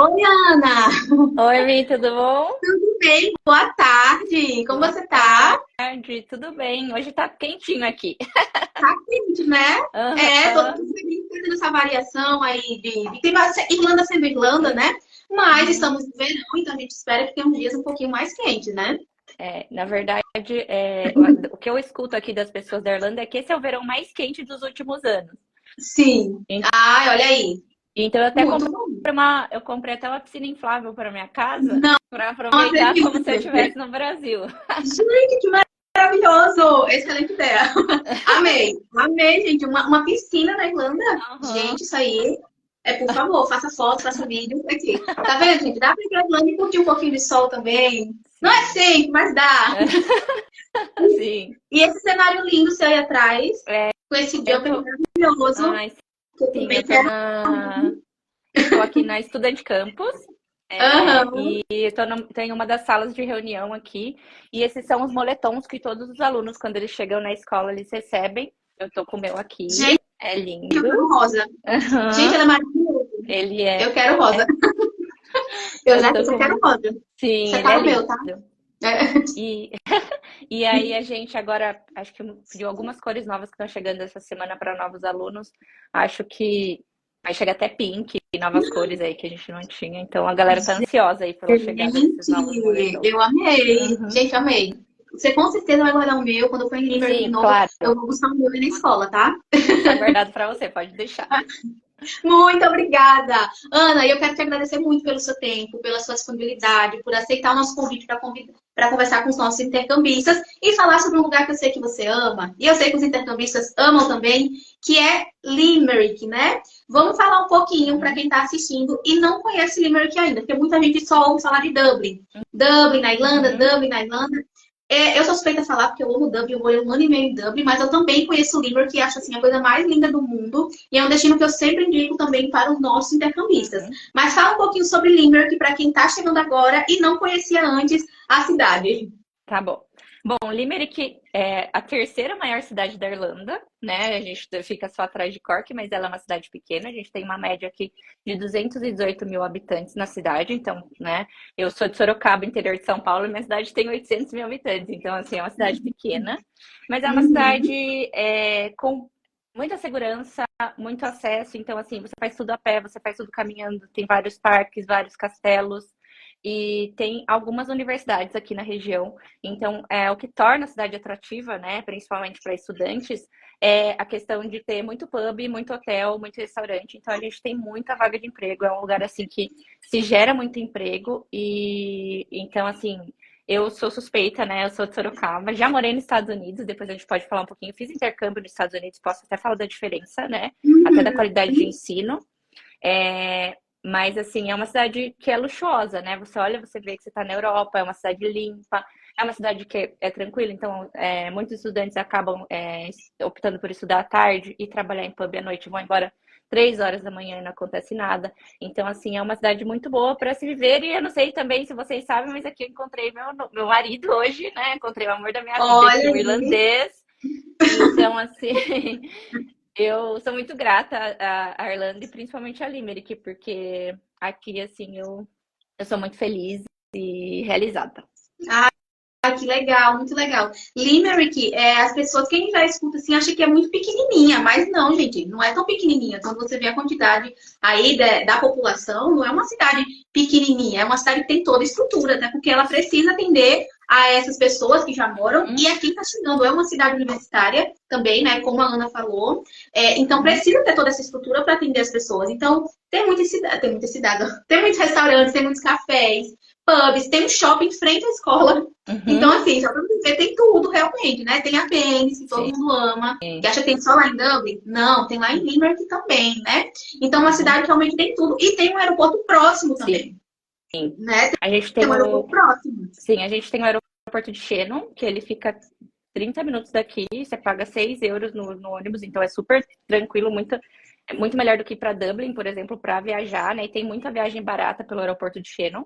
Oi, Ana! Oi, Mi, tudo bom? Tudo bem? Boa tarde! Como Boa você tá? tarde, tudo bem? Hoje tá quentinho aqui. Tá quente, né? É, todo Aham. mundo feliz tendo essa variação aí tem Irlanda sendo Irlanda, né? Mas Uhum. estamos no verão, então a gente espera que tenha uns dias um pouquinho mais quentes, né? Na verdade, o que eu escuto aqui das pessoas da Irlanda é que esse é o verão mais quente dos últimos anos. Sim. En- Ai, olha aí. Então, eu até Muito bom. eu comprei até uma piscina inflável para minha casa Não para aproveitar como acredito. se eu estivesse no Brasil. Gente, que maravilhoso! Excelente ideia. Amei. Amei, gente. Uma piscina na Irlanda. Aham. Gente, isso aí. É, por favor, faça foto, faça vídeo aqui. Tá vendo, gente? Dá pra ir pra Irlanda e curtir um pouquinho de sol também. Não é Sim. sempre, mas dá. Sim. E esse cenário lindo seu aí atrás, É, com esse eu jumper tô. maravilhoso, Ai, que eu sim, também quero. eu tô aqui na Estudante Campus. Aham. E eu tenho uma das salas de reunião aqui, e esses são os moletons que todos os alunos, quando eles chegam na escola, eles recebem. Eu tô com o meu aqui, Gente, é eu lindo. quero rosa. Gente, Aham. ela é maravilhosa. Ele é, Eu quero rosa. Eu eu já tô disse, eu quero com, rosa. sim, ele é Separa o meu, tá? lindo. É. E, e aí a gente agora, acho que de algumas cores novas que estão chegando essa semana para novos alunos, acho que vai chegar até pink e novas cores aí que a gente não tinha. Então a galera tá ansiosa aí pela chegada desses novos Gente, moletons. eu amei. Uhum. Gente, amei. Você com certeza vai guardar o meu. Quando eu for em Limerick de Sim, novo, eu claro. vou buscar o meu aí na escola, tá? Vou deixar guardado para você, pode deixar. Muito obrigada. Ana, eu quero te agradecer muito pelo seu tempo, pela sua disponibilidade, por aceitar o nosso convite para conversar com os nossos intercambistas e falar sobre um lugar que eu sei que você ama, e eu sei que os intercambistas amam também, que é Limerick, né? Vamos falar um pouquinho para Uhum, quem está assistindo e não conhece Limerick ainda, porque muita gente só ouve falar de Dublin. Dublin na Irlanda, uhum, Dublin na Irlanda. É, eu sou suspeita a falar porque eu amo Dublin, eu morei um ano e meio em Dublin, mas eu também conheço Limerick, que acho assim a coisa mais linda do mundo. E é um destino que eu sempre indico também para os nossos intercambistas. uhum. Mas fala um pouquinho sobre Limerick para quem está chegando agora e não conhecia antes a cidade. Tá bom. Bom, Limerick é a terceira maior cidade da Irlanda, né? A gente fica só atrás de Cork, mas ela é uma cidade pequena. A gente tem uma média aqui de 218 mil habitantes na cidade. Então, né? Eu sou de Sorocaba, interior de São Paulo, e minha cidade tem 800 mil habitantes. Então, assim, é uma cidade pequena, mas é uma cidade Uhum. com muita segurança, muito acesso. Então, assim, você faz tudo a pé, você faz tudo caminhando. Tem vários parques, vários castelos. E tem algumas universidades aqui na região. Então, o que torna a cidade atrativa, né, principalmente para estudantes, é a questão de ter muito pub, muito hotel, muito restaurante. Então, a gente tem muita vaga de emprego. É um lugar assim que se gera muito emprego e então assim, eu sou suspeita, né? Eu sou de Sorocaba, já morei nos Estados Unidos, depois a gente pode falar um pouquinho. Fiz intercâmbio nos Estados Unidos, posso até falar da diferença, né? Até da qualidade de ensino. É, mas, assim, é uma cidade que é luxuosa, né? Você olha, você vê que você está na Europa, é uma cidade limpa, é uma cidade que é tranquila, então muitos estudantes acabam optando por estudar à tarde e trabalhar em pub à noite, vão embora 3 horas da manhã e não acontece nada. Então, assim, é uma cidade muito boa para se viver e eu não sei também se vocês sabem, mas aqui eu encontrei meu marido hoje, né? Encontrei o amor da minha vida aqui, Olha um aí. irlandês. Então, assim, eu sou muito grata à Irlanda e principalmente a Limerick, porque aqui, assim, eu sou muito feliz e realizada. Ah, que legal, muito legal. Limerick, as pessoas, quem já escuta assim, acha que é muito pequenininha, mas não, gente, não é tão pequenininha. Quando você vê a quantidade aí da população, não é uma cidade pequenininha, é uma cidade que tem toda a estrutura, até porque ela precisa atender a essas pessoas que já moram e a quem está chegando. É uma cidade universitária também, né, como a Ana falou. Então, Uhum, precisa ter toda essa estrutura para atender as pessoas. Então, tem muitas cidades, tem muitos restaurantes, tem muitos cafés, pubs, tem um shopping em frente à escola. Então, uhum, assim, só pra você ver, tem tudo realmente, né? Tem a Venice, que todo sim, mundo ama, que acha que tem só lá em Dublin. Não, tem lá em Limerick também, né? Então, a uhum, cidade realmente tem tudo. E tem um aeroporto próximo sim. também, né? A gente Tem tem um aeroporto próximo. sim, a gente tem o aeroporto de Shannon, que ele fica 30 minutos daqui, você paga 6 euros no ônibus, então é super tranquilo, é muito melhor do que para Dublin, por exemplo, para viajar, né? E tem muita viagem barata pelo aeroporto de Shannon.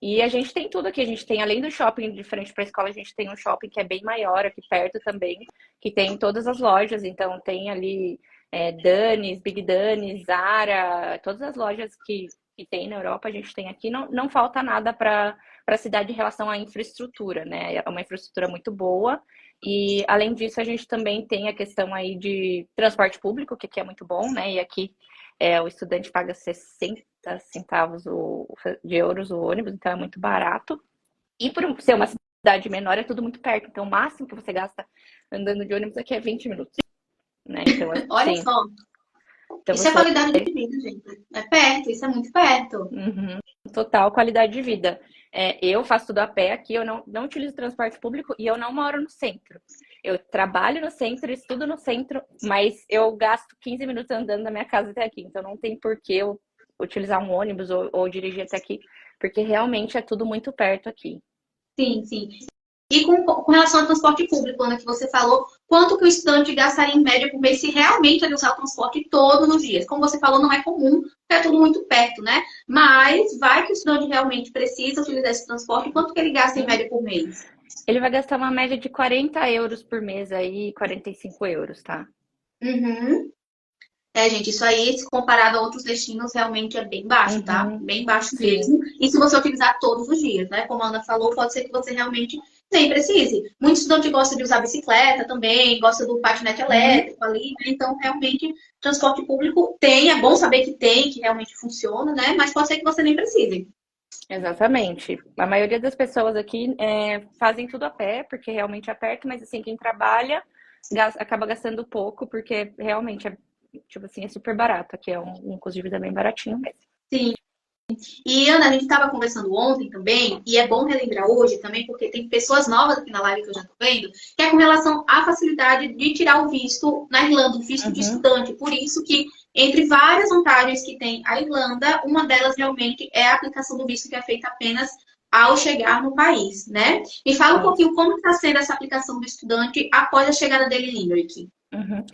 E a gente tem tudo aqui. A gente tem, além do shopping de frente para a escola, a gente tem um shopping que é bem maior aqui perto também, que tem todas as lojas. Então, tem ali Danny's, Big Danny's, Zara, todas as lojas que que tem na Europa, a gente tem aqui, não falta nada para a cidade em relação à infraestrutura, né? É uma infraestrutura muito boa. E, além disso, a gente também tem a questão aí de transporte público, que aqui é muito bom, né? E aqui o estudante paga 60 centavos de euros o ônibus, então é muito barato. E por ser uma cidade menor, é tudo muito perto. Então, o máximo que você gasta andando de ônibus aqui é 20 minutos, né? Então, Olha assim, só, então isso é você qualidade de vida, gente. É perto, isso é muito perto. Uhum. Total qualidade de vida. Eu faço tudo a pé aqui, eu não utilizo transporte público e eu não moro no centro. Eu trabalho no centro, estudo no centro, mas eu gasto 15 minutos andando da minha casa até aqui. Então não tem por que eu utilizar um ônibus ou dirigir até aqui, porque realmente é tudo muito perto aqui. Sim, sim. E com relação ao transporte público, Ana, que você falou, quanto que o estudante gastaria em média por mês se realmente ele usar o transporte todos os dias? Como você falou, não é comum, porque é tudo muito perto, né? Mas vai que o estudante realmente precisa utilizar esse transporte, quanto que ele gasta em média por mês? Ele vai gastar uma média de 40 euros por mês aí, 45 euros, tá? Uhum. Gente, isso aí, se comparado a outros destinos, realmente é bem baixo, tá? Uhum. Bem baixo Sim. mesmo. E se você utilizar todos os dias, né? Como a Ana falou, pode ser que você realmente nem precise. Muito estudante gosta de usar bicicleta também, gosta do patinete elétrico ali, né? Então, realmente, transporte público tem, é bom saber que tem, que realmente funciona, né? Mas pode ser que você nem precise. Exatamente. A maioria das pessoas aqui fazem tudo a pé, porque realmente é perto, mas assim, quem trabalha acaba gastando pouco, porque realmente tipo assim, é super barato. Aqui é um custo de vida bem baratinho mesmo. Sim. E, Ana, a gente estava conversando ontem também, e é bom relembrar hoje também, porque tem pessoas novas aqui na live que eu já estou vendo, que é com relação à facilidade de tirar o visto na Irlanda, o visto de Uhum. estudante. Por isso que, entre várias vantagens que tem a Irlanda, uma delas realmente é a aplicação do visto que é feita apenas ao chegar no país, né? Me fala um Isso. pouquinho como está sendo essa aplicação do estudante após a chegada dele em Limerick. Uhum.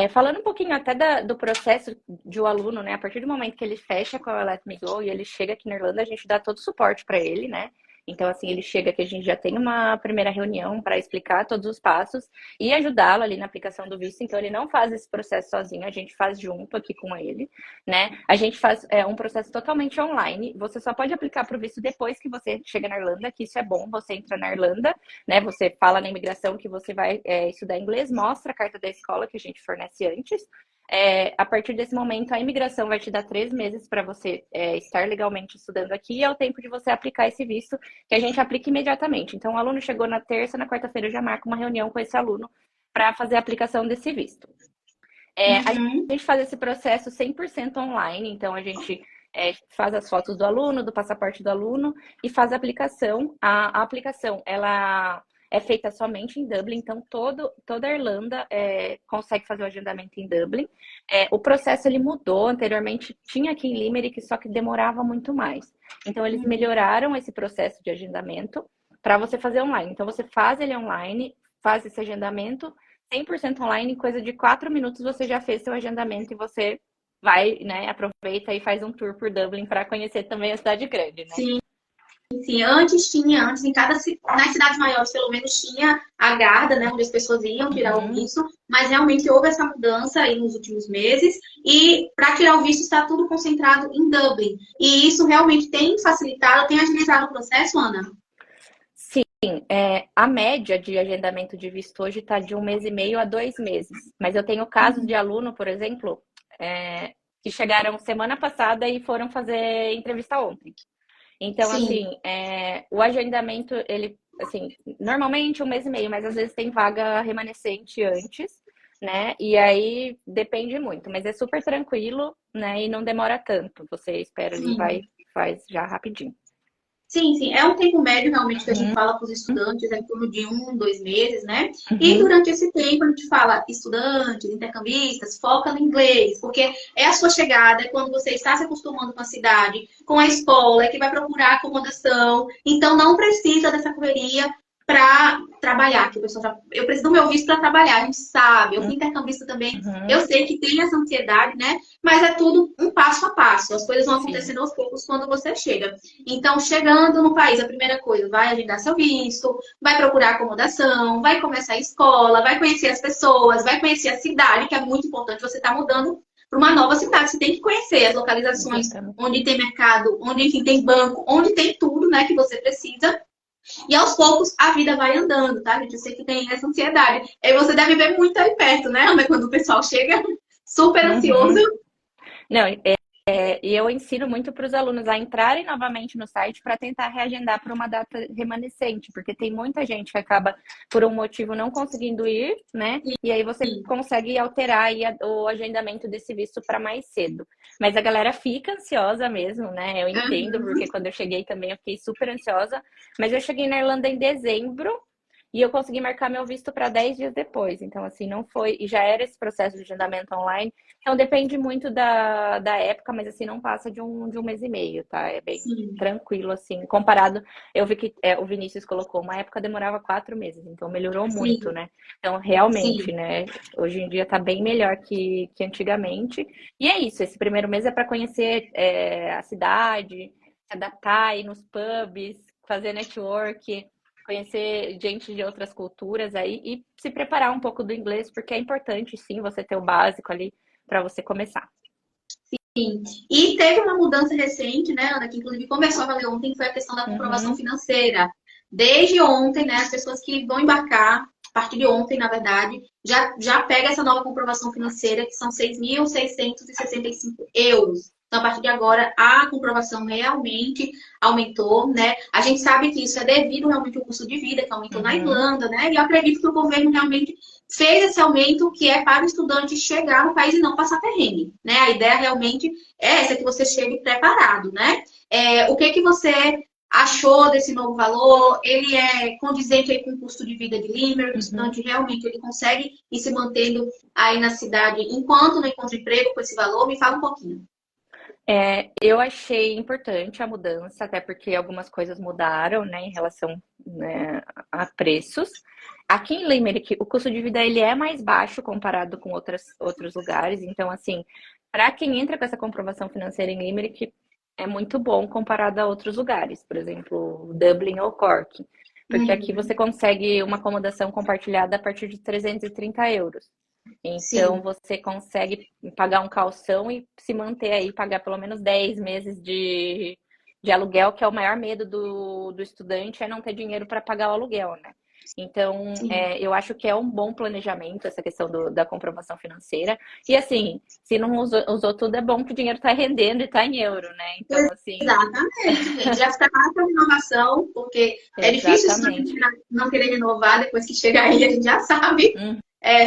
Falando um pouquinho até do processo de o aluno, né? A partir do momento que ele fecha com a Let Me Go e ele chega aqui na Irlanda, a gente dá todo o suporte para ele, né? Então, assim, ele chega que a gente já tem uma primeira reunião para explicar todos os passos e ajudá-lo ali na aplicação do visto. Então, ele não faz esse processo sozinho, a gente faz junto aqui com ele, né? A gente faz um processo totalmente online. Você só pode aplicar para o visto depois que você chega na Irlanda, que isso é bom. Você entra na Irlanda, né? Você fala na imigração que você vai estudar inglês, mostra a carta da escola que a gente fornece antes. A partir desse momento, a imigração vai te dar 3 meses para você estar legalmente estudando aqui e é o tempo de você aplicar esse visto, que a gente aplica imediatamente. Então, o aluno chegou na terça, na quarta-feira eu já marco uma reunião com esse aluno para fazer a aplicação desse visto. A gente faz esse processo 100% online, então a gente faz as fotos do aluno, do passaporte do aluno e faz a aplicação. A aplicação, ela é feita somente em Dublin, então toda a Irlanda consegue fazer o agendamento em Dublin. O processo ele mudou, anteriormente tinha aqui em Limerick, só que demorava muito mais. Então eles melhoraram esse processo de agendamento para você fazer online. Então você faz ele online, faz esse agendamento 100% online, em coisa de 4 minutos você já fez seu agendamento e você vai, né, aproveita e faz um tour por Dublin para conhecer também a cidade grande, né? Sim. Sim, antes em nas cidades maiores pelo menos tinha a Garda, né, onde as pessoas iam tirar o visto, mas realmente houve essa mudança aí nos últimos meses e para tirar o visto está tudo concentrado em Dublin. E isso realmente tem facilitado, tem agilizado o processo, Ana? Sim, a média de agendamento de visto hoje está de 1 mês e meio a 2 meses. Mas eu tenho casos de aluno, por exemplo, que chegaram semana passada e foram fazer entrevista ontem. Então, Sim. assim, o agendamento, ele, assim, normalmente 1 mês e meio, mas às vezes tem vaga remanescente antes, né? E aí depende muito, mas é super tranquilo, né? E não demora tanto. Você espera ali, faz já rapidinho. Sim, sim. É um tempo médio, realmente, que a gente fala para os estudantes, é em torno de 1, 2 meses, né? E Uhum. durante esse tempo, a gente fala, estudantes, intercambistas, foca no inglês, porque é a sua chegada, é quando você está se acostumando com a cidade, com a escola, é que vai procurar acomodação. Então, não precisa dessa correria para trabalhar, que o pessoal já... Eu preciso do meu visto para trabalhar, a gente sabe. Eu fui intercambista também, eu sei que tem essa ansiedade, né? Mas é tudo um passo a passo. As coisas vão acontecendo aos poucos quando você chega. Então, chegando no país, a primeira coisa, vai agendar seu visto, vai procurar acomodação, vai começar a escola, vai conhecer as pessoas, vai conhecer a cidade, que é muito importante. Você está mudando para uma nova cidade. Você tem que conhecer as localizações Exatamente. onde tem mercado, onde, enfim, tem banco, onde tem tudo, né, que você precisa. E aos poucos a vida vai andando, tá, gente? Eu sei que tem essa ansiedade. E você deve ver muito aí perto, né, Ana, quando o pessoal chega super ansioso. Uhum. Não, e eu ensino muito para os alunos a entrarem novamente no site para tentar reagendar para uma data remanescente, porque tem muita gente que acaba, por um motivo, não conseguindo ir, né? E aí você consegue alterar aí o agendamento desse visto para mais cedo. Mas a galera fica ansiosa mesmo, né? Eu entendo, Uhum. porque quando eu cheguei também eu fiquei super ansiosa, mas eu cheguei na Irlanda em dezembro. E eu consegui marcar meu visto para 10 dias depois. Então, assim, não foi. E já era esse processo de agendamento online. Então, depende muito da época, mas, assim, não passa de um mês e meio, tá? É bem Sim, tranquilo, assim. Comparado, eu vi que o Vinícius colocou, uma época demorava 4 meses. Então, melhorou muito, sim, né? Então, realmente, sim. né? Hoje em dia tá bem melhor que antigamente. E é isso. Esse primeiro mês é para conhecer a cidade, se adaptar, ir nos pubs, fazer network, conhecer gente de outras culturas aí e se preparar um pouco do inglês, porque é importante sim você ter o básico ali para você começar. Sim. E teve uma mudança recente, né, Ana, que inclusive começou a valer ontem, que foi a questão da comprovação Uhum, financeira. Desde ontem, né, as pessoas que vão embarcar, a partir de ontem, na verdade, já pega essa nova comprovação financeira, que são 6.665 euros. Então, a partir de agora, a comprovação realmente aumentou, né? A gente sabe que isso é devido realmente ao custo de vida, que aumentou na uhum, Irlanda, né? E eu acredito que o governo realmente fez esse aumento que é para o estudante chegar no país e não passar perrengue, né? A ideia realmente é essa, que você chegue preparado, né? O que você achou desse novo valor? Ele é condizente aí com o custo de vida de Limerick? O uhum. estudante realmente ele consegue ir se mantendo aí na cidade enquanto não encontra emprego com esse valor? Me fala um pouquinho. Eu achei importante a mudança, até porque algumas coisas mudaram, né, em relação, né, a preços. Aqui em Limerick, o custo de vida ele é mais baixo comparado com outros lugares. Então, assim, para quem entra com essa comprovação financeira em Limerick, é muito bom comparado a outros lugares, por exemplo, Dublin ou Cork. Porque aqui você Uhum. consegue uma acomodação compartilhada a partir de 330 euros. Então, Sim, você consegue pagar um calção e se manter aí, pagar pelo menos 10 meses de aluguel, que é o maior medo do estudante, é não ter dinheiro para pagar o aluguel, né? Então, sim. eu acho que é um bom planejamento essa questão da comprovação financeira. E assim, se não usou tudo, é bom que o dinheiro está rendendo e está em euro, né? Então, assim, Exatamente, gente. Já está para a renovação, porque é difícil o estudante exatamente. não querer renovar depois que chega aí, a gente já sabe.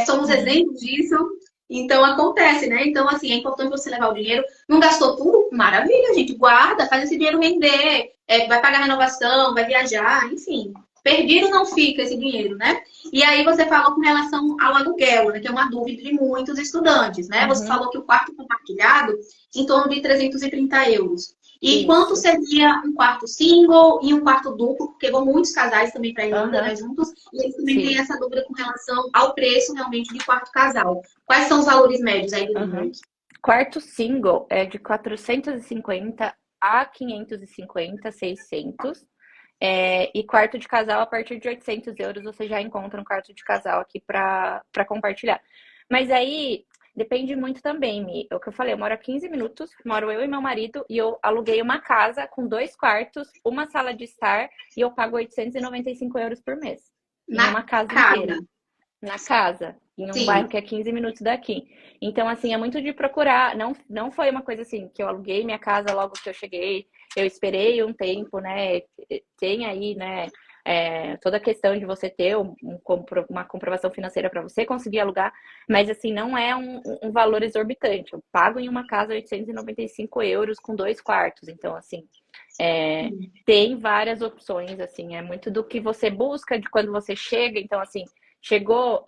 Somos Uhum, exemplos disso. Então acontece, né? Então, assim, é importante você levar o dinheiro. Não gastou tudo? Maravilha, gente. Guarda, faz esse dinheiro render. Vai pagar renovação, vai viajar, enfim. Perdido não fica esse dinheiro, né? E aí você falou com relação ao aluguel, né? Que é uma dúvida de muitos estudantes, né? Você uhum, falou que o quarto compartilhado em torno de 330 euros. E quanto isso. seria um quarto single e um quarto duplo? Porque vão muitos casais também para a Irlanda, Aham, né, juntos, e eles também têm sim. essa dúvida com relação ao preço realmente de quarto casal. Quais são os valores médios aí do Aham. Limerick? Quarto single é de 450 a 550, 600. E quarto de casal, a partir de 800 euros, você já encontra um quarto de casal aqui para compartilhar. Mas aí depende muito também, Mi. É o que eu falei, eu moro a 15 minutos, moro eu e meu marido, e eu aluguei uma casa com 2 quartos, uma sala de estar, e eu pago 895 euros por mês. Em Na uma casa casa. inteira na casa, em um bairro Sim. que é 15 minutos daqui. Então, assim, é muito de procurar. Não foi uma coisa assim que eu aluguei minha casa logo que eu cheguei. Eu esperei um tempo, né? Tem aí, né? Toda a questão de você ter uma comprovação financeira para você conseguir alugar, mas assim, não é um valor exorbitante. Eu pago em uma casa 895 euros com 2 quartos. Então, assim, tem várias opções, assim, é muito do que você busca de quando você chega. Então, assim, chegou,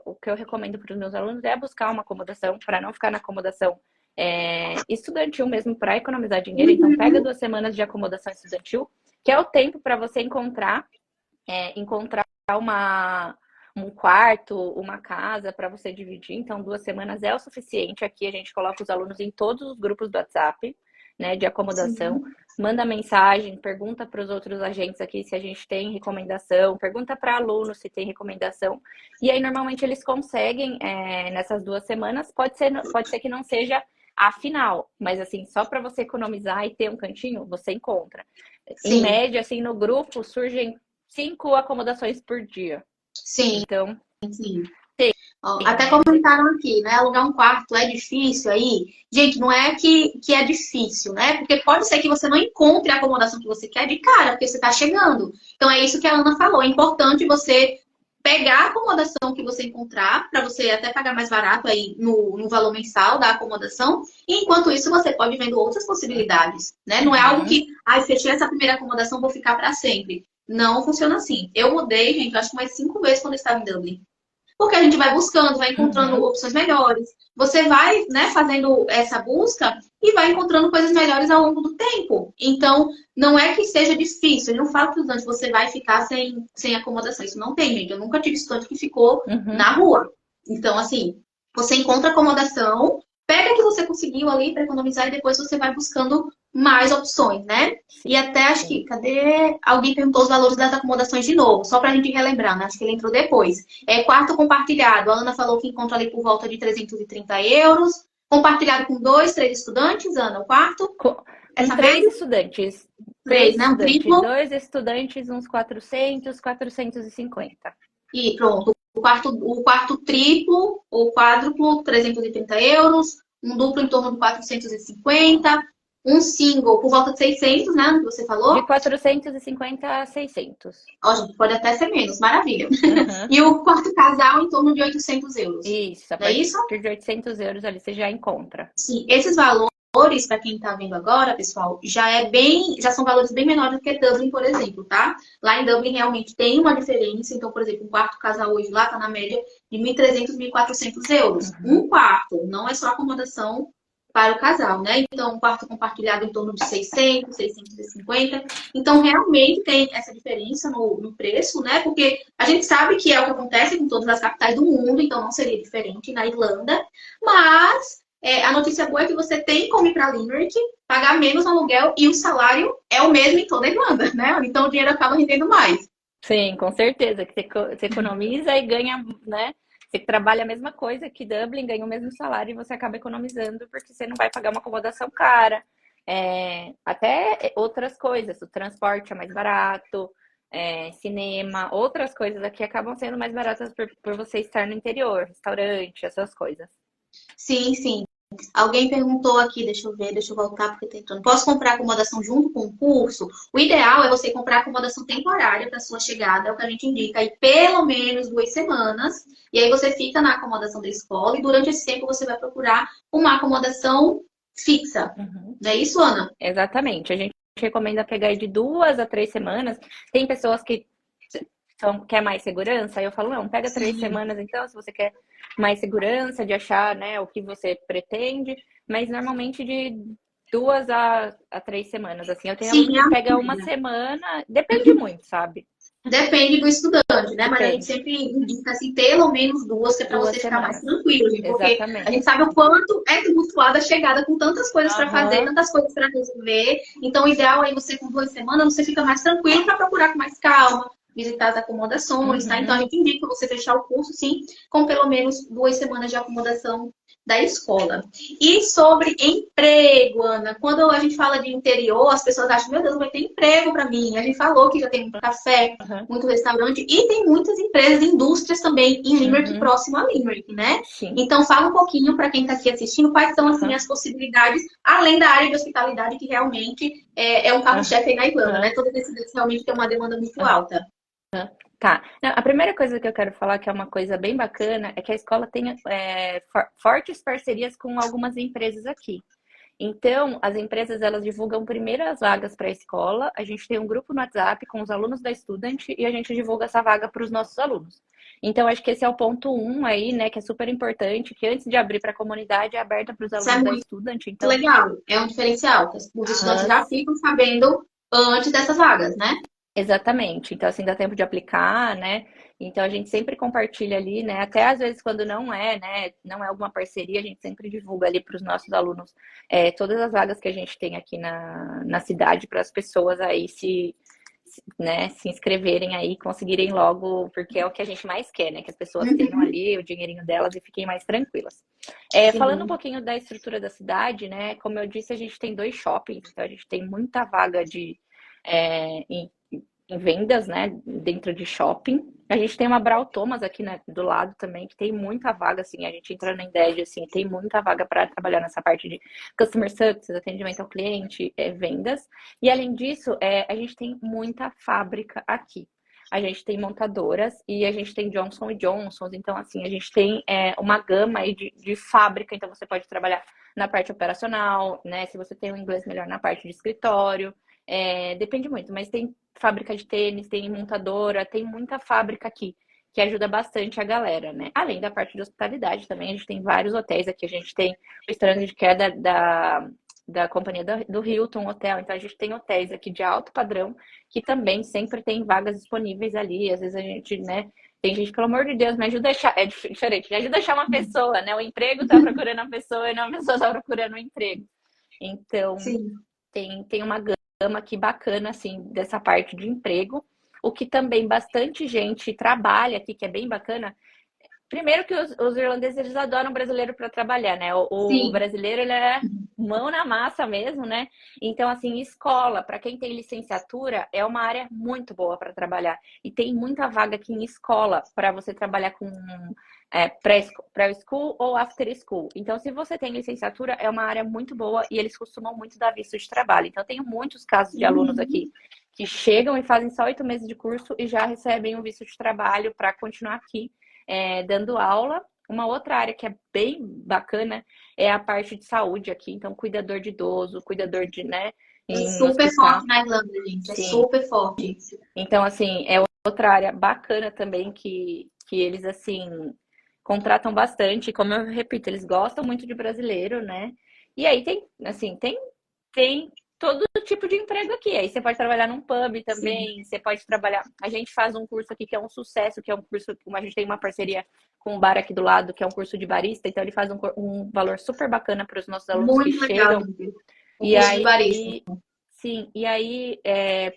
o que eu recomendo para os meus alunos é buscar uma acomodação, para não ficar na acomodação estudantil mesmo, para economizar dinheiro. Então, pega Uhum. 2 semanas de acomodação estudantil, que é o tempo para você encontrar um quarto, uma casa para você dividir. Então, 2 semanas é o suficiente. Aqui a gente coloca os alunos em todos os grupos do WhatsApp, né, de acomodação. Sim. manda mensagem, pergunta para os outros agentes aqui se a gente tem recomendação, pergunta para aluno se tem recomendação. E aí, normalmente, eles conseguem, nessas 2 semanas, pode ser que não seja a final, mas assim, só para você economizar e ter um cantinho, você encontra. Em Sim, média, assim, no grupo surgem 5 acomodações por dia. sim, Então, sim. tem. Ó, até comentaram aqui, né? Alugar um quarto é difícil aí. Gente, não é que é difícil, né? Porque pode ser que você não encontre a acomodação que você quer de cara, porque você está chegando. Então é isso que a Ana falou. É importante você pegar a acomodação que você encontrar, para você até pagar mais barato aí no valor mensal da acomodação. E enquanto isso, você pode ir vendo outras possibilidades, né? Não é algo Uhum. que, fechei essa primeira acomodação, vou ficar para sempre. Não funciona assim. Eu mudei, gente, acho que mais 5 vezes quando eu estava em Dublin. Porque a gente vai buscando, vai encontrando Uhum. opções melhores. Você vai, né, fazendo essa busca e vai encontrando coisas melhores ao longo do tempo. Então, não é que seja difícil. Eu não falo para os estudantes, você vai ficar sem acomodação. Isso não tem, gente. Eu nunca tive estudante que ficou Uhum. na rua. Então, assim, você encontra acomodação, pega o que você conseguiu ali para economizar e depois você vai buscando mais opções, né? Sim. E até acho que, cadê? Alguém perguntou os valores das acomodações de novo, só para a gente relembrar, né? Acho que ele entrou depois. Quarto compartilhado, a Ana falou que encontra ali por volta de 330 euros. Compartilhado com 2, 3 estudantes, Ana, o quarto? Com Essa 3 média? estudantes. 3, 3 né? Um estudantes. triplo. 2 estudantes, uns 400, 450. E pronto. O quarto triplo ou quádruplo, 330 euros. Um duplo em torno de 450. Um single por volta de 600, né? Que você De falou. 450 a 600. Ó, gente, pode até ser menos, maravilha. Uhum. E o quarto casal em torno de 800 euros. Isso, a Não é isso? partir de 800 euros ali você já encontra. Sim, esses valores, para quem está vendo agora, pessoal, já são valores bem menores do que Dublin, por exemplo, tá? Lá em Dublin realmente tem uma diferença. Então, por exemplo, um quarto casal hoje lá está na média de 1.300, 1.400 euros. Uhum. Um quarto, não é só acomodação para o casal, né? Então, um quarto compartilhado em torno de 600, 650. Então, realmente tem essa diferença no preço, né? Porque a gente sabe que é o que acontece com todas as capitais do mundo, então não seria diferente na Irlanda. Mas a notícia boa é que você tem como ir para Limerick, pagar menos no aluguel e o salário é o mesmo em toda a Irlanda, né? Então o dinheiro acaba rendendo mais. Sim, com certeza. Que você economiza e ganha, né? Você trabalha a mesma coisa que Dublin, ganha o mesmo salário e você acaba economizando porque você não vai pagar uma acomodação cara. Até outras coisas, o transporte é mais barato, cinema, outras coisas aqui acabam sendo mais baratas por você estar no interior, restaurante, essas coisas. Sim, sim. Alguém perguntou aqui, deixa eu ver, deixa eu voltar porque tá entrando. Posso comprar acomodação junto com o curso? O ideal é você comprar acomodação temporária para sua chegada, é o que a gente indica aí pelo menos 2 semanas. E aí você fica na acomodação da escola e durante esse tempo você vai procurar uma acomodação fixa. Uhum. Não é isso, Ana? Exatamente. A gente recomenda pegar de 2 a 3 semanas. Tem pessoas que quer mais segurança, aí eu falo, não, pega 3 semanas então, se você quer mais segurança de achar, né, o que você pretende, mas normalmente de 2 a 3 semanas, assim. Eu tenho aluno Sim, que pega uma semana, depende muito, sabe? depende do estudante, né? Mas a gente Depende. sempre indica assim, pelo menos 2, que é para 2 você ficar mais semanas. tranquilo, gente, porque a Exatamente. gente sabe o quanto é tumultuada a chegada com tantas coisas para fazer, Aham. tantas coisas para resolver. Então, o ideal é você com 2 semanas, você fica mais tranquilo para procurar com mais calma, visitar as acomodações, tá? Então, a Uhum. gente indica você fechar o curso, sim, com pelo menos 2 semanas de acomodação da escola. E sobre emprego, Ana, quando a gente fala de interior, as pessoas acham, meu Deus, vai ter emprego para mim. A gente falou que já tem muito café, Uhum. muito restaurante e tem muitas empresas, indústrias também em Limerick, Uhum. próximo a Limerick, né? Sim. Então, fala um pouquinho para quem está aqui assistindo quais são assim Uhum. as possibilidades, além da área de hospitalidade, que realmente é um carro-chefe aí na Irlanda, né? Todas essas cidades realmente têm uma demanda muito Uhum. alta. Tá. Não, a primeira coisa que eu quero falar, que é uma coisa bem bacana, é que a escola tem fortes parcerias com algumas empresas aqui. Então, as empresas, elas divulgam primeiro as vagas para a escola, a gente tem um grupo no WhatsApp com os alunos da Student e a gente divulga essa vaga para os nossos alunos. Então, acho que esse é o ponto 1 aí, né, que é super importante, que antes de abrir para a comunidade é aberta para os Isso é alunos da muito Student. Então, legal, é um diferencial. Os estudantes aham, já ficam sabendo antes dessas vagas, né? Exatamente. Então, assim, dá tempo de aplicar, né? Então, a gente sempre compartilha ali, né? Até às vezes, quando não é, né? Não é alguma parceria, a gente sempre divulga ali para os nossos alunos todas as vagas que a gente tem aqui na cidade para as pessoas aí né, se inscreverem aí, conseguirem logo, porque é o que a gente mais quer, né? Que as pessoas tenham Uhum. ali o dinheirinho delas e fiquem mais tranquilas. Falando um Sim. pouquinho da estrutura da cidade, né? Como eu disse, a gente tem 2 shoppings, então a gente tem muita vaga em vendas, né, dentro de shopping. A gente tem uma Brau Thomas aqui, né, do lado também, que tem muita vaga, assim, a gente entra na Indeed, assim, tem muita vaga para trabalhar nessa parte de customer service, atendimento ao cliente, vendas. E além disso, a gente tem muita fábrica aqui. A gente tem montadoras e a gente tem Johnson Johnson, então assim, a gente tem uma gama aí de fábrica, então você pode trabalhar na parte operacional, né? Se você tem um inglês melhor na parte de escritório, depende muito, mas tem fábrica de tênis, tem montadora, tem muita fábrica aqui que ajuda bastante a galera, né? Além da parte de hospitalidade também, a gente tem vários hotéis aqui, a gente tem o Strand, que é da companhia do Hilton Hotel, então a gente tem hotéis aqui de alto padrão que também sempre tem vagas disponíveis ali, às vezes a gente, né, tem gente, pelo amor de Deus, me ajuda a achar, é diferente, me ajuda a achar uma pessoa, né, o emprego tá procurando a pessoa e não a pessoa tá procurando o emprego. Então, Sim. tem uma gama aqui bacana, assim, dessa parte de emprego. O que também bastante gente trabalha aqui, que é bem bacana. Primeiro que os irlandeses, eles adoram brasileiro para trabalhar, né? O Sim. brasileiro, ele é mão na massa mesmo, né? Então, assim, escola, para quem tem licenciatura, é uma área muito boa para trabalhar. E tem muita vaga aqui em escola para você trabalhar com pré-school ou after school. Então, se você tem licenciatura, é uma área muito boa e eles costumam muito dar visto de trabalho. Então, eu tenho muitos casos de alunos Uhum. aqui que chegam e fazem só 8 meses de curso e já recebem um visto de trabalho para continuar aqui dando aula. Uma outra área que é bem bacana é a parte de saúde aqui. Então, cuidador de idoso, cuidador de, né, É em super hospital. forte na Irlanda, gente. É Sim. super forte. Então, assim, é outra área bacana também que eles, assim, contratam bastante. Como eu repito, eles gostam muito de brasileiro, né? E aí tem, assim, tem todo tipo de emprego aqui. Aí você pode trabalhar num pub Sim. também, você pode trabalhar. A gente faz um curso aqui que é um sucesso, que é um curso, a gente tem uma parceria com um bar aqui do lado, que é um curso de barista, então ele faz um valor super bacana para os nossos alunos que Muito legal, chegam. Lívia. O E curso de aí, barista. sim, e aí,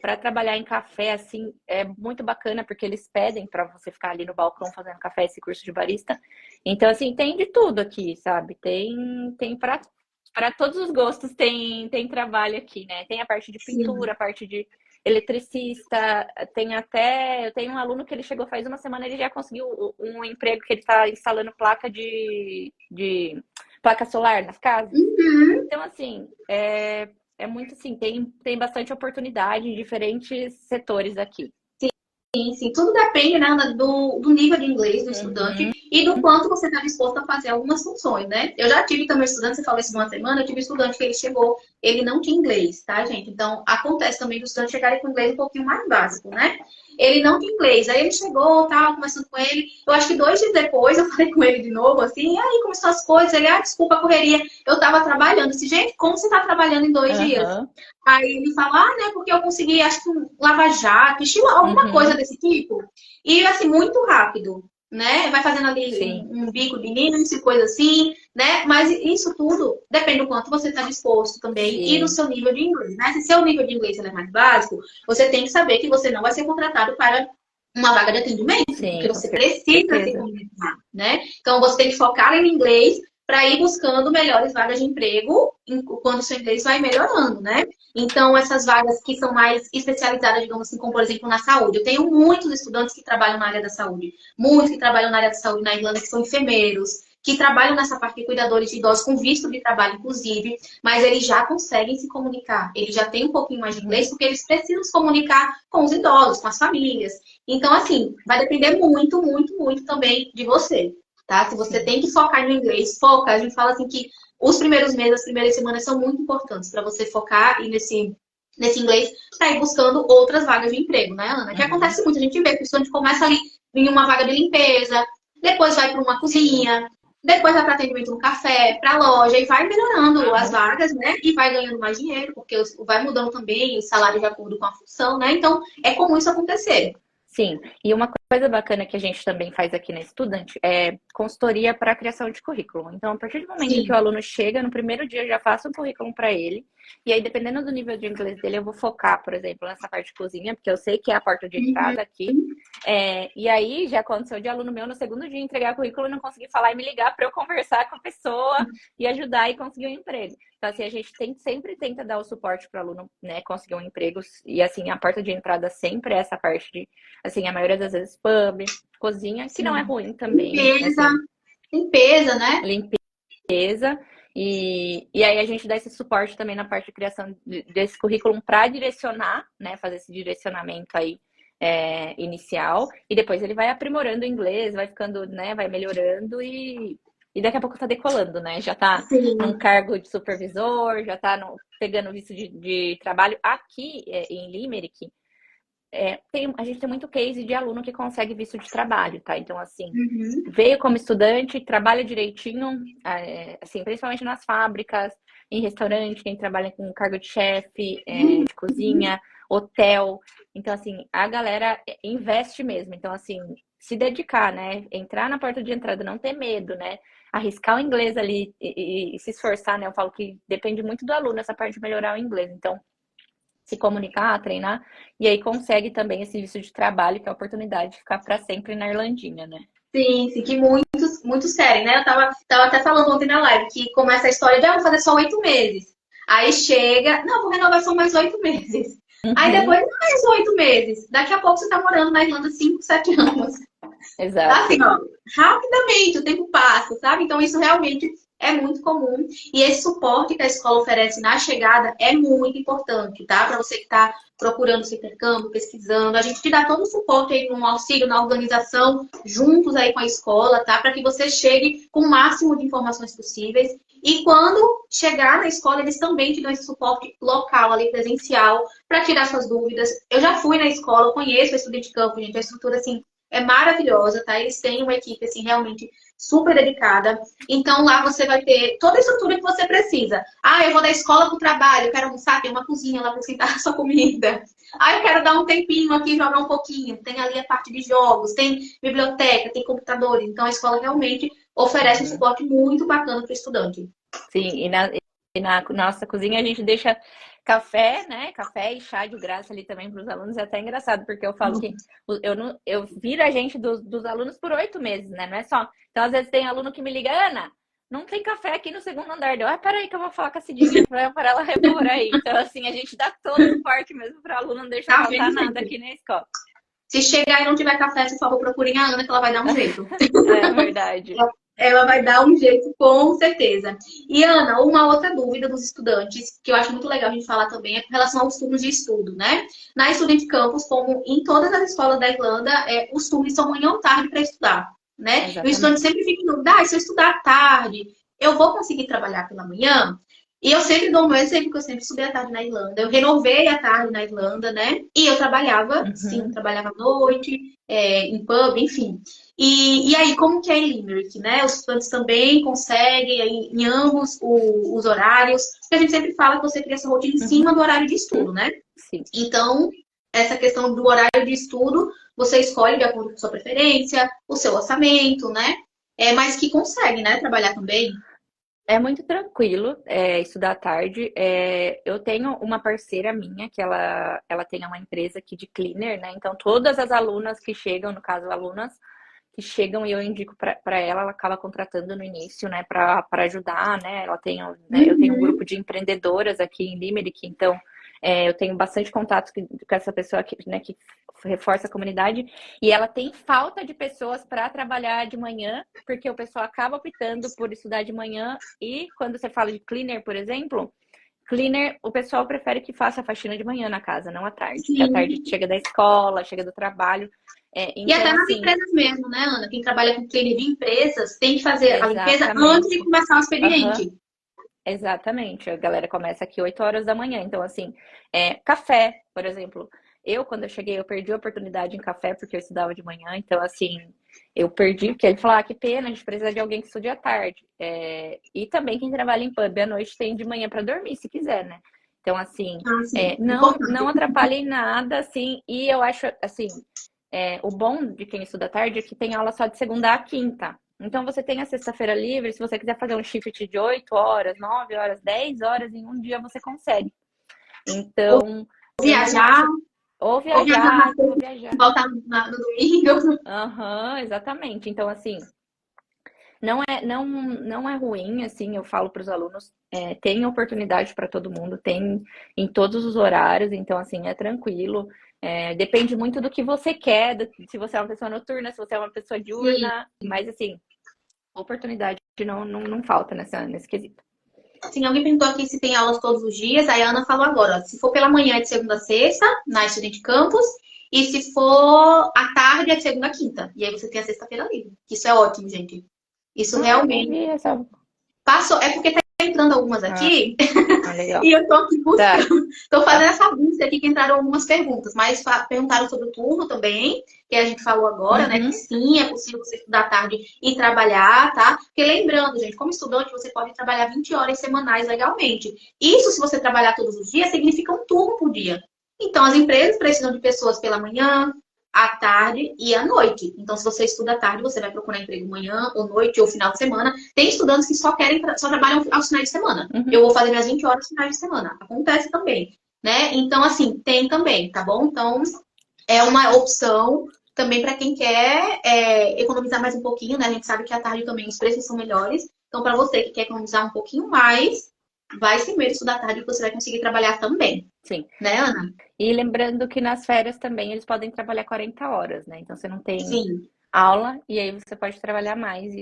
para trabalhar em café, assim, é muito bacana, porque eles pedem para você ficar ali no balcão fazendo café, esse curso de barista. Então, assim, tem de tudo aqui, sabe? Tem para todos os gostos, tem trabalho aqui, né? Tem a parte de pintura, Sim. a parte de eletricista, tem até. Eu tenho um aluno que ele chegou faz uma semana, ele já conseguiu um emprego que ele está instalando placa de placa solar nas casas. Uhum. Então, assim, é muito assim, tem bastante oportunidade em diferentes setores aqui. Sim, sim, tudo depende, né, Ana, do nível de inglês do estudante Uhum, e do quanto você está disposto a fazer algumas funções, né? Eu já tive também estudante, você falou isso numa semana, eu tive estudante que ele chegou, ele não tinha inglês, tá, gente? Então, acontece também do estudante chegarem com inglês um pouquinho mais básico, né? Ele não tinha inglês, aí ele chegou, tava conversando com ele, eu acho que 2 dias depois eu falei com ele de novo, assim, e aí, como estão as coisas? Ele, desculpa a correria, eu tava trabalhando. Eu disse, gente, como você tá trabalhando em 2 dias? aham, Aí ele fala, né, porque eu consegui, acho que um lava-jato, estilo, alguma coisa uhum, desse tipo. E, assim, muito rápido, né? Vai fazendo ali sim, um bico de Linux e coisa assim, né? Mas isso tudo depende do quanto você está disposto também e do sim, seu nível de inglês, né? Se seu nível de inglês é mais básico, você tem que saber que você não vai ser contratado para uma vaga de atendimento, porque sim, com você precisa se certeza. comunicar, né? Então, você tem que focar em inglês para ir buscando melhores vagas de emprego quando o seu inglês vai melhorando, né? Então, essas vagas que são mais especializadas, digamos assim, como por exemplo na saúde. Eu tenho muitos estudantes que trabalham na área da saúde, muitos que trabalham na área da saúde na Irlanda, que são enfermeiros, que trabalham nessa parte de cuidadores de idosos, com visto de trabalho, inclusive, mas eles já conseguem se comunicar, eles já têm um pouquinho mais de inglês, porque eles precisam se comunicar com os idosos, com as famílias. Então, assim, vai depender muito, muito, muito também de você, tá? Se você Sim, tem que focar no inglês, foca. A gente fala assim que os primeiros meses, as primeiras semanas são muito importantes para você focar nesse inglês para ir buscando outras vagas de emprego, né, Ana? Que uhum, acontece muito, a gente vê que o estudante começa ali em uma vaga de limpeza, depois vai para uma sim, cozinha, depois vai para atendimento no café, para loja, e vai melhorando as Uhum. vagas, né? E vai ganhando mais dinheiro, porque vai mudando também o salário de acordo com a função, né? Então, é comum isso acontecer. Sim, e uma coisa bacana que a gente também faz aqui na Estudante é consultoria para a criação de currículo. Então, a partir do momento que o Sim. aluno chega, no primeiro dia eu já faço um currículo para ele, e aí, dependendo do nível de inglês dele, eu vou focar, por exemplo, nessa parte de cozinha, porque eu sei que é a porta de Uhum. entrada aqui. E aí, já aconteceu de aluno meu no segundo dia entregar currículo e não conseguir falar e me ligar para eu conversar com a pessoa e ajudar e conseguir um emprego. Então, assim, a gente sempre tenta dar o suporte para o aluno, né, conseguir um emprego. E, assim, a porta de entrada sempre é essa parte de, assim, a maioria das vezes, pub, cozinha, que não é Sim. ruim também, Limpeza, assim, limpeza, né? limpeza. E aí a gente dá esse suporte também na parte de criação desse currículo para direcionar, né, fazer esse direcionamento aí inicial. E depois ele vai aprimorando o inglês, vai ficando, né, vai melhorando e daqui a pouco tá decolando, né? Já tá num Sim. cargo de supervisor, já tá pegando visto de trabalho. Aqui em Limerick, a gente tem muito case de aluno que consegue visto de trabalho, tá? Então, assim, Uhum. veio como estudante, trabalha direitinho, assim, principalmente nas fábricas, em restaurante, quem trabalha com cargo de chefe, de cozinha, hotel. Então, assim, a galera investe mesmo. Então, assim, se dedicar, né? Entrar na porta de entrada, não ter medo, né? Arriscar o inglês ali e se esforçar, né? Eu falo que depende muito do aluno essa parte de melhorar o inglês. Então, se comunicar, treinar, e aí consegue também esse visto de trabalho, que é a oportunidade de ficar para sempre na Irlandinha, né? Sim, sim, que muitos querem, né? Eu tava até falando ontem na live que começa a história de, vou fazer só 8 meses. Aí chega, não, vou renovar só mais 8 meses. Aí Uhum, depois, mais 8 meses. Daqui a pouco você tá morando na Irlanda 5, 7 anos. Assim, exato. ó, rapidamente o tempo passa, sabe? Então isso realmente é muito comum. E esse suporte que a escola oferece na chegada é muito importante, tá? Para você que está procurando esse intercâmbio, pesquisando. A gente te dá todo o suporte aí no auxílio, na organização, juntos aí com a escola, tá? Para que você chegue com o máximo de informações possíveis. E quando chegar na escola, eles também te dão esse suporte local, ali, presencial, para tirar suas dúvidas. Eu já fui na escola, eu conheço a Estudante de Campo, gente. A estrutura, assim, é maravilhosa, tá? Eles têm uma equipe, assim, realmente super dedicada. Então, lá você vai ter toda a estrutura que você precisa. Ah, eu vou da escola para o trabalho, eu quero almoçar, tem uma cozinha lá para esquentar a sua comida. Ah, eu quero dar um tempinho aqui, jogar um pouquinho. Tem ali a parte de jogos, tem biblioteca, tem computadores. Então, a escola realmente oferece um Uhum. suporte muito bacana para o estudante. Sim, e na nossa cozinha a gente deixa café, né? Café e chá de graça ali também para os alunos. É até engraçado, porque eu falo que eu, não, eu viro a gente dos alunos por 8 meses, né? Não é só. Então, às vezes, tem aluno que me liga, Ana, não tem café aqui no segundo andar. Peraí que eu vou falar com a Cidinha para ela repor aí. Então, assim, a gente dá todo o suporte mesmo para o aluno, não deixa Tá vendo, faltar nada gente? aqui na escola. Se chegar e não tiver café, por favor, procurem a Ana, que ela vai dar um jeito. É verdade. Ela vai dar um jeito, com certeza. E, Ana, uma outra dúvida dos estudantes, que eu acho muito legal a gente falar também, é com relação aos turnos de estudo, né? Na Student Campus, como em todas as escolas da Irlanda, os turnos são manhã ou tarde para estudar, né? E o estudante Exatamente. sempre fica em dúvida, se eu estudar à tarde, eu vou conseguir trabalhar pela manhã? E eu sempre dou o meu exemplo, que eu sempre estudei à tarde na Irlanda. Eu renovei à tarde na Irlanda, né? E eu trabalhava, sim, Uhum. trabalhava à noite, em pub, enfim. E aí, como que é em Limerick, né? Os estudantes também conseguem em ambos os horários, porque a gente sempre fala que você cria essa rotina em cima Uhum. do horário de estudo, né? Sim. Então, essa questão do horário de estudo, você escolhe de acordo com a sua preferência, o seu orçamento, né? Mas que consegue, né, trabalhar também. É muito tranquilo estudar à tarde. Eu tenho uma parceira minha que ela tem uma empresa aqui de cleaner, né? Então, todas as alunas que chegam, no caso, alunas que chegam e eu indico para ela, ela acaba contratando no início, né, para ajudar, né? Eu tenho um grupo Uhum. de empreendedoras aqui em Limerick, então eu tenho bastante contato com essa pessoa aqui, né, que reforça a comunidade, e ela tem falta de pessoas para trabalhar de manhã, porque o pessoal acaba optando por estudar de manhã, e quando você fala de cleaner, por exemplo, cleaner, o pessoal prefere que faça a faxina de manhã na casa, não à tarde, porque à tarde Sim. chega da escola, chega do trabalho. E Então, até nas assim, empresas mesmo, né, Ana? Quem trabalha com cleaner de empresas tem que fazer a limpeza antes de exatamente. começar o Aham, expediente. exatamente. A galera começa aqui 8 horas da manhã. Então, assim, café, por exemplo. quando eu cheguei, eu perdi a oportunidade em café porque eu estudava de manhã, então, assim, eu perdi, porque ele falou, que pena, a gente precisa de alguém que estude à tarde. E também quem trabalha em pub à noite tem de manhã para dormir, se quiser, né? Então, assim, Ah, sim. não Importante. atrapalha em nada, assim, e eu acho, assim, o bom de quem estuda à tarde é que tem aula só de segunda a quinta. Então, você tem a sexta-feira livre, se você quiser fazer um shift de 8 horas, 9 horas, 10 horas, em um dia você consegue. Ou Então, eu não viajar, acho. Ou ou viajar viajar, mais ou cedo e viajar. voltar no domingo. Aham, exatamente. Então, assim, não é ruim, assim, eu falo para os alunos, tem oportunidade para todo mundo, tem em todos os horários, então, assim, é tranquilo. Depende muito do que você quer, se você é uma pessoa noturna, se você é uma pessoa Sim. diurna, mas, assim, oportunidade não falta nesse quesito. Sim, alguém perguntou aqui se tem aulas todos os dias. Aí a Ana falou agora, ó, se for pela manhã é de segunda a sexta, na Estudante Campus, e se for à tarde é de segunda a quinta. E aí você tem a sexta-feira livre. Isso é ótimo, gente. Isso Eu não realmente vi essa. passou. É porque tá entrando algumas Ah, aqui legal. e eu tô aqui Tá. buscando. Tô fazendo essa busca aqui que entraram algumas perguntas, mas perguntaram sobre o turno também, que a gente falou agora, né? Que Uhum. sim, é possível você estudar à tarde e trabalhar, tá? Porque lembrando, gente, como estudante, você pode trabalhar 20 horas semanais legalmente. Isso, se você trabalhar todos os dias, significa um turno por dia. Então, as empresas precisam de pessoas pela manhã, à tarde e à noite. Então, se você estuda à tarde, você vai procurar emprego manhã, ou noite, ou final de semana. Tem estudantes que só trabalham aos finais de semana. Eu Uhum. vou fazer minhas 20 horas finais de semana. Acontece também, né? Então, assim, tem também, tá bom? Então, é uma opção também para quem quer economizar mais um pouquinho, né? A gente sabe que à tarde também os preços são melhores. Então, para você que quer economizar um pouquinho mais, vai ser mesmo estudar à tarde que você vai conseguir trabalhar também, Sim. né, Ana? E lembrando que nas férias também eles podem trabalhar 40 horas, né? Então você não tem Sim. aula e aí você pode trabalhar mais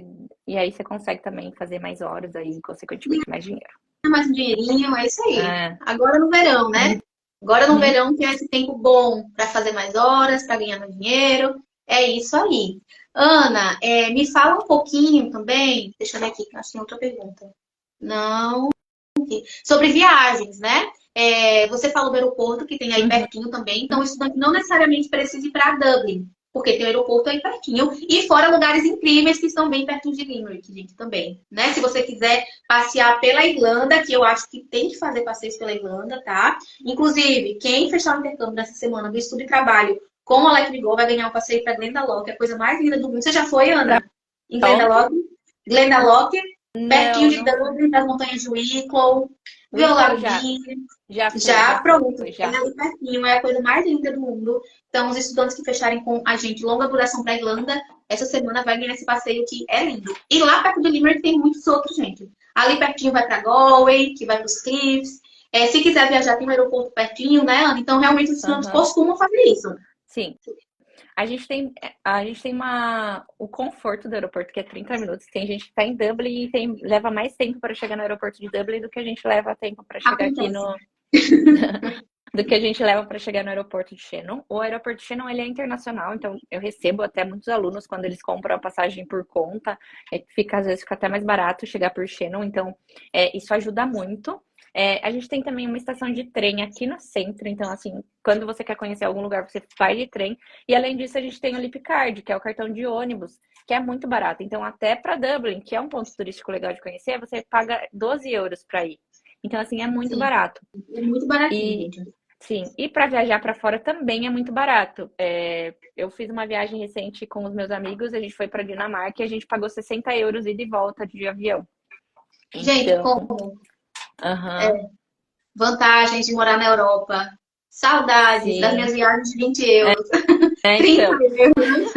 e aí você consegue também fazer mais horas aí, consequentemente mais dinheiro. Mais um dinheirinho, é isso aí. É. Agora no verão, né? Agora no Uhum. verão que é esse tempo bom para fazer mais horas, para ganhar mais dinheiro. É isso aí. Ana, me fala um pouquinho também. Deixa eu ver aqui, que eu acho que tem outra pergunta. Não. Sobre viagens, né? Você falou do aeroporto que tem aí Uhum. pertinho também, então o estudante não necessariamente precisa ir para Dublin, porque tem o aeroporto aí pertinho, e fora lugares incríveis que estão bem pertinho de Limerick, gente, também, né? Se você quiser passear pela Irlanda, que eu acho que tem que fazer passeios pela Irlanda, tá? Inclusive, quem fechar o intercâmbio nessa semana do estudo e trabalho com o Alec Vigor vai ganhar um passeio para Glendalough, que é a coisa mais linda do mundo. Você já foi, Pra Ana? Em onde? Glendalough? Glendalough, pertinho Não, de não fui. Dublin, das montanhas de Wicklow. Wicklow já. Violabim, Já já fui, pronto, fui é já. ali pertinho, é a coisa mais linda do mundo. Então, os estudantes que fecharem com a gente longa duração para a Irlanda, essa semana vai ganhar esse passeio que é lindo. E lá perto de Limerick tem muitos outros, gente. Ali pertinho vai para Galway, que vai para os Cliffs. Se quiser viajar, tem um aeroporto pertinho, né, Ana? Então, realmente, os estudantes Aham. costumam fazer isso. Sim. A gente tem o conforto do aeroporto, que é 30 minutos. Tem gente que está em Dublin e leva mais tempo para chegar no aeroporto de Dublin do que a gente leva tempo para chegar aqui Acontece. do que a gente leva para chegar no aeroporto de Shannon. O aeroporto de Shannon ele é internacional, então eu recebo até muitos alunos quando eles compram a passagem por conta, às vezes fica até mais barato chegar por Shannon, então isso ajuda muito. A gente tem também uma estação de trem aqui no centro, então assim, quando você quer conhecer algum lugar, você vai de trem. E além disso, a gente tem o Lipcard, que é o cartão de ônibus, que é muito barato. Então, até para Dublin, que é um ponto turístico legal de conhecer, você paga 12 euros para ir. Então, assim, é muito Sim, barato. é muito baratinho, E gente. sim, e para viajar para fora também é muito barato. Eu fiz uma viagem recente com os meus amigos, a gente foi para Dinamarca e a gente pagou 60 euros ida e volta de avião. Gente, Então, como aham, vantagens de morar na Europa. Saudades das sim. minhas viagens de 20 euros. 30 Então, euros.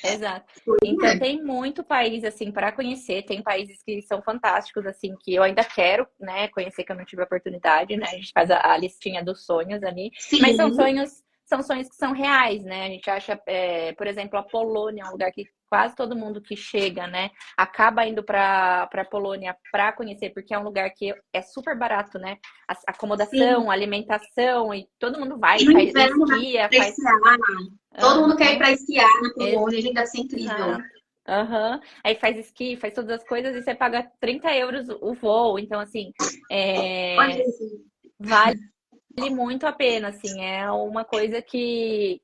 exato. Então tem muito país assim para conhecer, tem países que são fantásticos assim que eu ainda quero, né, conhecer que eu não tive a oportunidade, né? A gente faz a listinha dos sonhos ali, mas Sim, são sonhos que são reais, né? A gente acha, por exemplo, a Polônia é um lugar que quase todo mundo que chega, né, acaba indo para Polônia para conhecer, porque é um lugar que é super barato, né? A sim. acomodação, alimentação e todo mundo vai, E no faz inverno dá esquia, pra faz. esquiar. Todo mundo quer ir Aham. pra esquiar na Polônia, gente, deve ser incrível. Exato. Aham. Aí faz esqui, faz todas as coisas e você paga 30 euros o voo. Então, assim, Olha é, isso. vale. muito a pena, assim, é uma coisa que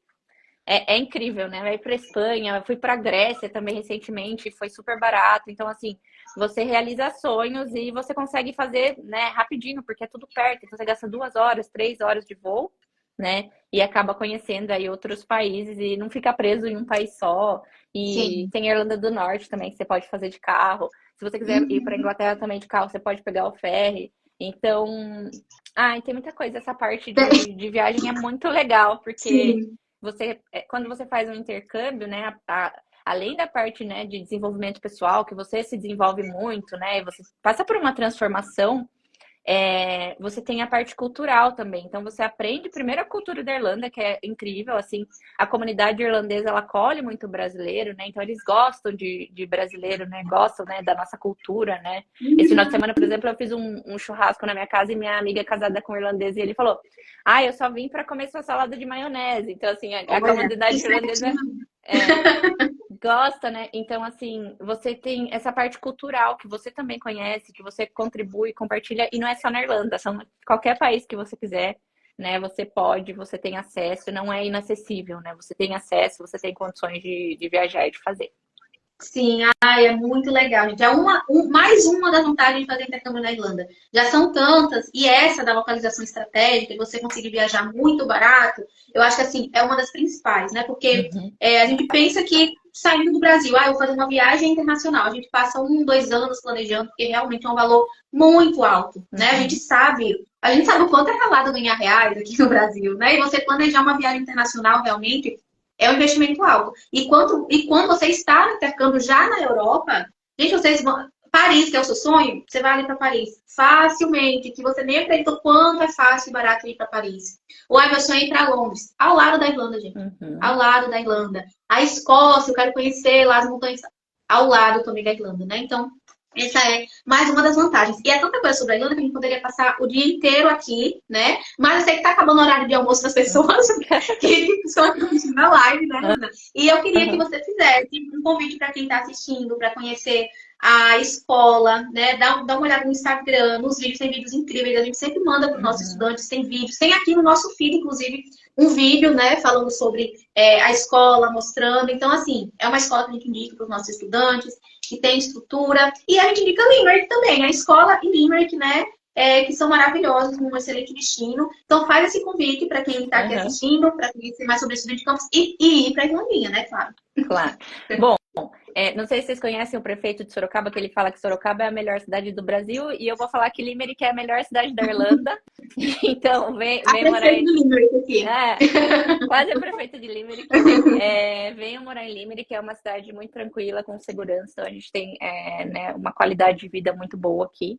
é incrível, né? Vai para Espanha, eu fui para Grécia também recentemente, foi super barato. Então, assim, você realiza sonhos e você consegue fazer, né, rapidinho, porque é tudo perto. Então, você gasta 2 horas, 3 horas de voo, né? E acaba conhecendo aí outros países e não fica preso em um país só. E Sim. tem a Irlanda do Norte também, que você pode fazer de carro. Se você quiser ir para Uhum. Inglaterra também de carro, você pode pegar o ferry. Então, e tem muita coisa. Essa parte de viagem é muito legal, porque Sim. quando você faz um intercâmbio, né, além da parte, né, de desenvolvimento pessoal, que você se desenvolve muito, né, e você passa por uma transformação, você tem a parte cultural também. Então, você aprende primeiro a cultura da Irlanda, que é incrível, assim, a comunidade irlandesa, ela acolhe muito o brasileiro, né, então eles gostam de brasileiro, né, gostam, né, da nossa cultura, né. Esse final de Uhum. semana, por exemplo, eu fiz um churrasco na minha casa e minha amiga é casada com um irlandês e ele falou, eu só vim para comer sua salada de maionese. Então, assim, a Olha, que comunidade irlandesa certinho. é, gosta, né? Então, assim, você tem essa parte cultural que você também conhece, que você contribui, compartilha, e não é só na Irlanda, são qualquer país que você quiser, né? Você pode, você tem acesso, não é inacessível, né? Você tem acesso, você tem condições de viajar e de fazer. Sim, ai, é muito legal, gente. É mais uma das vantagens de fazer intercâmbio na Irlanda. Já são tantas, e essa da localização estratégica, e você conseguir viajar muito barato, eu acho que assim, é uma das principais, né? Porque Uhum, a gente pensa que saindo do Brasil, eu vou fazer uma viagem internacional. A gente passa 1, 2 anos planejando, porque realmente é um valor muito alto, né? uhum. A gente sabe o quanto é falado ganhar reais aqui no Brasil, né? E você planejar uma viagem internacional realmente é um investimento alto. E quando você está no intercâmbio já na Europa, gente, vocês vão. Paris, que é o seu sonho, você vai ali para Paris facilmente, que você nem acredita o quanto é fácil e barato ir para Paris. Ou meu sonho é ir para Londres, ao lado da Irlanda, gente. Ao Uhum. lado da Irlanda. A Escócia, eu quero conhecer lá as montanhas ao lado também da Irlanda, né? Então, essa é mais uma das vantagens. E é tanta coisa sobre a Irlanda que a gente poderia passar o dia inteiro aqui, né? Mas eu sei que tá acabando o horário de almoço das pessoas que estão aqui assistindo a live, né, Ana? E eu queria que Uhum. você fizesse um convite para quem está assistindo, para conhecer a escola, né? Dá uma olhada no Instagram, nos vídeos, tem vídeos incríveis. A gente sempre manda para os nossos Uhum. estudantes, tem vídeos. Tem aqui no nosso feed, inclusive, um vídeo, né, falando sobre a escola, mostrando. Então, assim, é uma escola que a gente indica para os nossos estudantes, que tem estrutura. E a gente indica Limerick também, a escola e Limerick, né? Que são maravilhosos, um excelente destino. Então, faz esse convite para quem está aqui Uhum. assistindo, para conhecer mais sobre Estudante de Campus e ir para a Irlandinha, né, claro. Claro. Bom, não sei se vocês conhecem o prefeito de Sorocaba, que ele fala que Sorocaba é a melhor cidade do Brasil, e eu vou falar que Limerick é a melhor cidade da Irlanda. Então, A vem morar prefeita aí. de Limerick aqui. Quase a prefeita de Limerick. Venham morar em Limerick, que é uma cidade muito tranquila, com segurança. Então, a gente tem né, uma qualidade de vida muito boa aqui.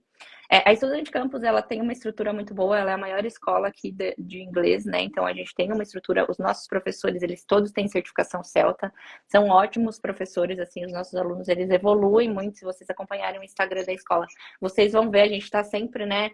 A Estudante Campus, ela tem uma estrutura muito boa, ela é a maior escola aqui de inglês, né? Então, a gente tem uma estrutura, os nossos professores, eles todos têm certificação CELTA, são ótimos professores, assim, os nossos alunos, eles evoluem muito, se vocês acompanharem o Instagram da escola, vocês vão ver, a gente está sempre, né,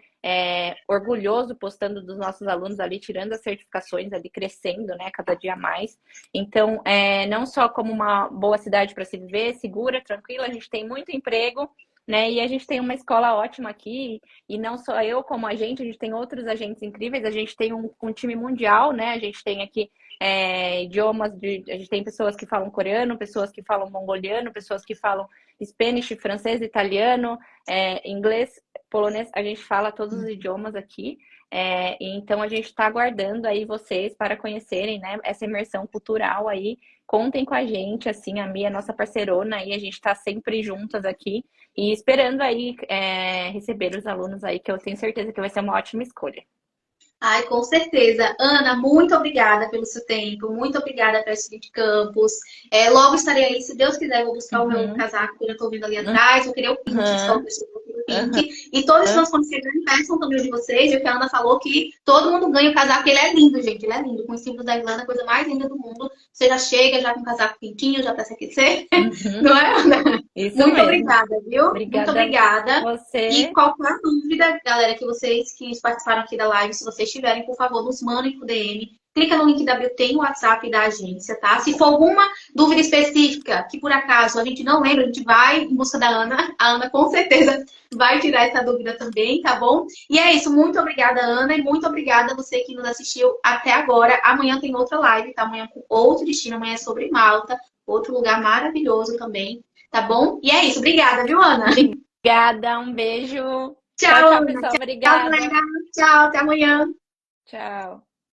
orgulhoso postando dos nossos alunos ali, tirando as certificações ali, crescendo, né, cada dia mais. Então, não só como uma boa cidade para se viver, segura, tranquila, a gente tem muito emprego, né? E a gente tem uma escola ótima aqui, e não só eu como a gente tem outros agentes incríveis, a gente tem um time mundial, né? A gente tem aqui idiomas, a gente tem pessoas que falam coreano, pessoas que falam mongoliano, pessoas que falam Spanish, francês, italiano, inglês, polonês, a gente fala todos os idiomas aqui. Então a gente está aguardando aí vocês para conhecerem, né, essa imersão cultural aí. Contem com a gente, assim, a Mia é nossa parceirona aí, a gente está sempre juntas aqui e esperando aí receber os alunos aí, que eu tenho certeza que vai ser uma ótima escolha. Ai, com certeza. Ana, muito obrigada pelo seu tempo, muito obrigada pelo Estudante Campus. Logo estarei aí, se Deus quiser, eu vou buscar o meu Uhum, casaco que eu já estou vendo ali atrás, eu queria o pink, só uhum, o uhum, pink. E todos os fãs, quando chegarem, peçam também o de vocês, e que a Ana falou que todo mundo ganha o casaco, ele é lindo, gente, ele é lindo, com os símbolos da Irlanda, a coisa mais linda do mundo. Você já chega já com o casaco pintinho, já para se aquecer, uhum. não é, Ana? Isso Muito mesmo. obrigada, viu? Muito Obrigada a obrigada. E você. qualquer dúvida, galera, que vocês que participaram aqui da live, se vocês tiverem, por favor, nos mandem pro DM, clica no link da bio, tem o WhatsApp da agência, tá? Se for alguma dúvida específica, que por acaso a gente não lembra, a gente vai em busca da Ana. A Ana com certeza vai tirar essa dúvida também, tá bom? E é isso, muito obrigada, Ana, e muito obrigada a você que nos assistiu até agora. Amanhã tem outra live, tá? Amanhã com outro destino, amanhã é sobre Malta, outro lugar maravilhoso também, tá bom? E é isso, obrigada, viu, Ana? Obrigada, um beijo. Tchau, Tchau, Ana. pessoal. Tchau, Obrigada. galera. Tchau, até amanhã. Tchau.